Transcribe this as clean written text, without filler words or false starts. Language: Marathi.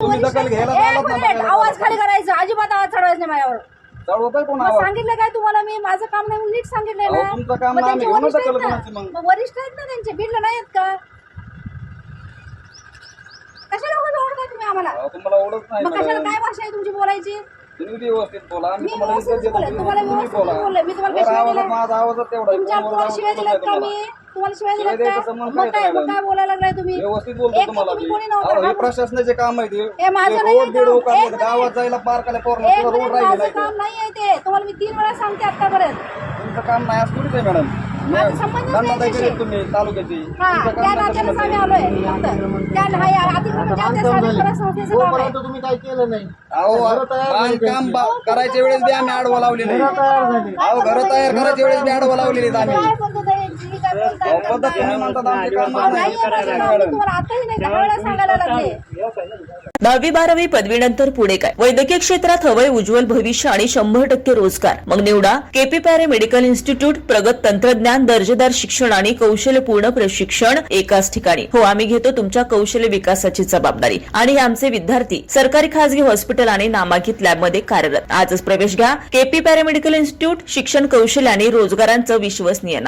तुम्ही दखल घ्यायला एक मिनिट, आवाज खाली करायचा, अजिबात आवाज चढवायचा नाही माझ्यावर. चढवताय कोण मग आवाज? सांगितलं काय तुम्हाला मी, माझं काम नाही नीट सांगितलंय अहो, ना. तुमचं काम मग ना, त्यांचे आम्ही वरिष्ठ घेऊन आहेत दखल ना. मग. मग वरिष्ठ आहेत ना त्यांचे, बिडलं नाही आहेत का? कशाला उगाच ओरडताय तुम्ही आम्हाला? अहो, तुम्हाला ओळख नाही मग कशाला, मॅडम. काय भाषा आहे तुमची बोलायची? तुम्ही व्यवस्थित बोला, आम्ही मी तुम्हाला व्यवस्थित इज्जत देतो. बोलले, तुम्हाला तुम्ही व्यवस्थित बोला. बोलले. मी तुम्हाला बरं, शिवाय आवाजात दिल्या? माझा आवाजात तेवढा आहे. तुमच्या फोनवर पोराला आवाज शिवाय बोलत दिल्यात नाही का तुम्हाला. मी? तुम्हाला शिवाय शिवाय दिल्यात का? द्यायचा संबंध मग काय काय, मग मॅडम? काय बोलायला लागलाय तुम्ही? व्यवस्थित बोलतो एक तर तुम्हाला तुम्ही मी. कोणी नव्हतं. अहो, हे प्रशासनाचे काम आहे ते. हे माझं नाही रोड दीड काम. उकाळले, एक गावात मिनिट. जायला पार्काला पोरला एक रोड मिनिट, राहिले माझं नाही काम नाही आहे ते. तुम्हाला मी 3 वेळा सांगते आतापर्यंत. तुमचं काम नाही असं थोडीच आहे मॅडम. माझा संबंधच नाही दंडाताई त्याच्याशी. करेल तुम्ही तालुक्याची. हा, तुमचं त्या काम नाही नात्यानेच आम्ही त्याच्यामध्ये. आलोय फक्त. त्या नाही, अतिक्रमण ज्या त्या स्थानिक संस्थेचं काम आहे. तुम्ही काय केलं नाही. अहो, बांधकाम करायच्या वेळेस बी आम्ही आडवं लावलेलं आहे. अहो, घरं तयार करायच्या वेळेस बी आडवं लावलेली आहेत आम्ही. काय पद्धत आहे यांची? काय बोलताय? अहो, पद्धत तुम्ही म्हणतात आमची काम नाही नाही. आहे माझं नाव. मी तुम्हाला आताही नाही 10 वेळा सांगायला लागले. 10वी-12वी पदवीनंतर पुढे काय? वैद्यकीय क्षेत्रात हवंय उज्ज्वल भविष्य आणि 100% रोजगार. मग निवडा केपी पॅरे मेडिकल इन्स्टिट्यूट. प्रगत तंत्रज्ञान, दर्जेदार शिक्षण आणि कौशल्यपूर्ण प्रशिक्षण एकाच ठिकाणी. हो, आम्ही घेतो तुमच्या कौशल्य विकासाची जबाबदारी आणि हे आमचे विद्यार्थी सरकारी खासगी हॉस्पिटल आणि नामांकित लॅबमध्ये कार्यरत. आजच प्रवेश घ्या. KP Pare medical institute. शिक्षण, कौशल्य आणि रोजगारांचं विश्वसनीय नाव.